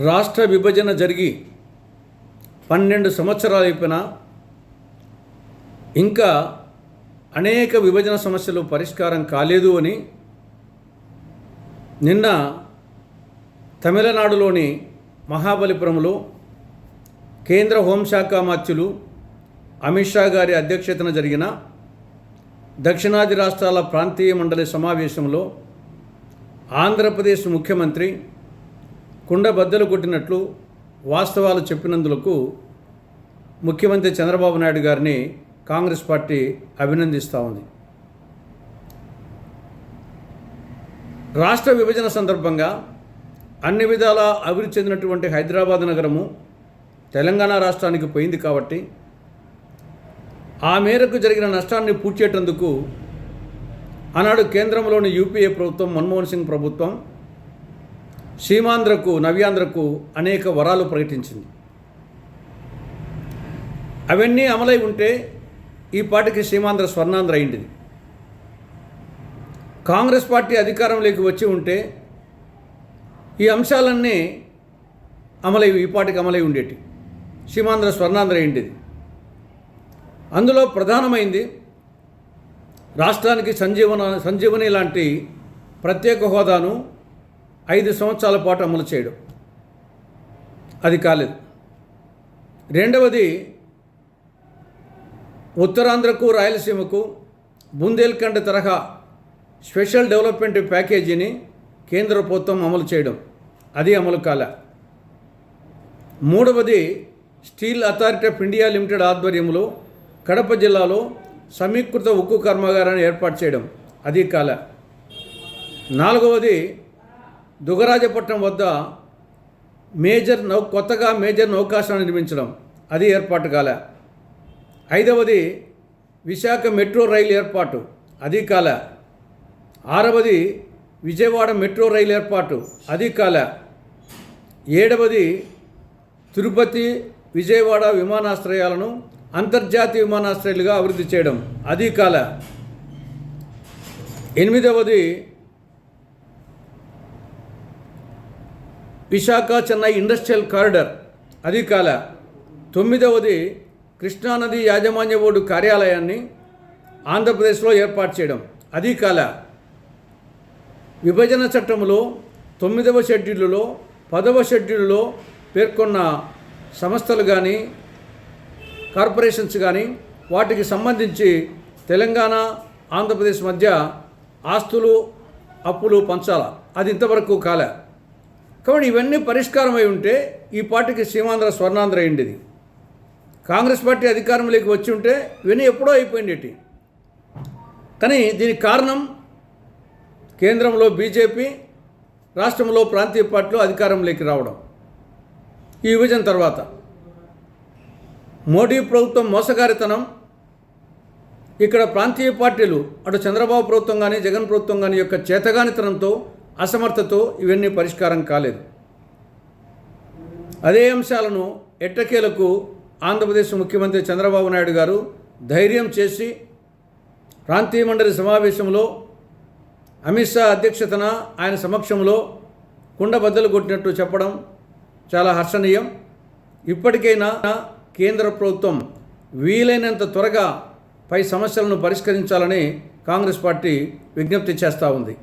రాష్ట్ర విభజన జరిగి 12 సంవత్సరాలు అయిపోయినా ఇంకా అనేక విభజన సమస్యలు పరిష్కారం కాలేదు అని నిన్న తమిళనాడులోని మహాబలిపురంలో కేంద్ర హోంశాఖ మంత్రులు అమిత్ షా గారి అధ్యక్షతన జరిగిన దక్షిణాది రాష్ట్రాల ప్రాంతీయ మండలి సమావేశంలో ఆంధ్రప్రదేశ్ ముఖ్యమంత్రి కుండబద్దలు కొట్టినట్లు వాస్తవాలు చెప్పినందుకు ముఖ్యమంత్రి చంద్రబాబు నాయుడు గారిని కాంగ్రెస్ పార్టీ అభినందిస్తూ ఉంది. రాష్ట్ర విభజన సందర్భంగా అన్ని విధాల అభివృద్ధి చెందినటువంటి హైదరాబాద్ నగరము తెలంగాణ రాష్ట్రానికి పోయింది కాబట్టి ఆ మేరకు జరిగిన నష్టాన్ని పూడ్చేటందుకు ఆనాడు కేంద్రంలోని యూపీఏ ప్రభుత్వం మన్మోహన్ సింగ్ ప్రభుత్వం సీమాంధ్రకు నవ్యాంధ్రకు అనేక వరాలు ప్రకటించింది. అవన్నీ అమలై ఉంటే ఈ పాటికి సీమాంధ్ర స్వర్ణాంధ్ర అయింది. కాంగ్రెస్ పార్టీ అధికారంలోకి వచ్చి ఉంటే ఈ అంశాలన్నీ ఈ పాటికి అమలై ఉండేటి, సీమాంధ్ర స్వర్ణాంధ్ర అయింది. అందులో ప్రధానమైంది రాష్ట్రానికి సంజీవని లాంటి ప్రత్యేక హోదాను 5 సంవత్సరాల పాటు అమలు చేయడం, అది కాలేదు. రెండవది ఉత్తరాంధ్రకు రాయలసీమకు బుందేల్ఖండ్ తరహా స్పెషల్ డెవలప్మెంట్ ప్యాకేజీని కేంద్ర ప్రభుత్వం అమలు చేయడం, అది అమలు కాలే. మూడవది steel authority of India limited ఆధ్వర్యంలో కడప జిల్లాలో సమీకృత ఉక్కు కర్మాగారాన్ని ఏర్పాటు చేయడం, అది కాలే. నాలుగవది దుగరాజపట్నం వద్ద కొత్తగా మేజర్ నౌకాశ్రయాన్ని నిర్మించడం, అది ఏర్పాటు కాలే. ఐదవది విశాఖ మెట్రో రైలు ఏర్పాటు, అది కాలే. ఆరవది విజయవాడ మెట్రో రైలు ఏర్పాటు, అది కాలే. ఏడవది తిరుపతి విజయవాడ విమానాశ్రయాలను అంతర్జాతీయ విమానాశ్రయాలుగా అభివృద్ధి చేయడం, అది కాలే. ఎనిమిదవది విశాఖ చెన్నై ఇండస్ట్రియల్ కారిడార్, అది కాలే. తొమ్మిదవది కృష్ణానది యాజమాన్య బోర్డు కార్యాలయాన్ని ఆంధ్రప్రదేశ్లో ఏర్పాటు చేయడం, అది కాలే. విభజన చట్టంలో 9వ షెడ్యూల్లో 10వ షెడ్యూల్లో పేర్కొన్న సంస్థలు కానీ కార్పొరేషన్స్ కానీ వాటికి సంబంధించి తెలంగాణ ఆంధ్రప్రదేశ్ మధ్య ఆస్తులు అప్పులు పంచాల, అది ఇంతవరకు కాలే. కాబట్టి ఇవన్నీ పరిష్కారం అయి ఉంటే ఈ పార్టీకి సీమాంధ్ర స్వర్ణాంధ్ర అయింది. కాంగ్రెస్ పార్టీ అధికారంలోకి వచ్చి ఉంటే ఇవన్నీ ఎప్పుడో అయిపోయింది. కానీ దీనికి కారణం కేంద్రంలో బీజేపీ, రాష్ట్రంలో ప్రాంతీయ పార్టీలు అధికారంలోకి రావడం. ఈ విభజన తర్వాత మోడీ ప్రభుత్వం మోసగారితనం, ఇక్కడ ప్రాంతీయ పార్టీలు అటు చంద్రబాబు ప్రభుత్వం కానీ జగన్ ప్రభుత్వం కానీ యొక్క చేతగానితనంతో అసమర్థతో ఇవన్నీ పరిష్కారం కాలేదు. అదే అంశాలను ఎట్టకేలకు ఆంధ్రప్రదేశ్ ముఖ్యమంత్రి చంద్రబాబు నాయుడు గారు ధైర్యం చేసి ప్రాంతీయ మండలి సమావేశంలో అమిత్ షా అధ్యక్షతన ఆయన సమక్షంలో కుండబద్దలు కొట్టినట్టు చెప్పడం చాలా హర్షణీయం. ఇప్పటికైనా కేంద్ర ప్రభుత్వం వీలైనంత త్వరగా పై సమస్యలను పరిష్కరించాలని కాంగ్రెస్ పార్టీ విజ్ఞప్తి చేస్తూ ఉంది.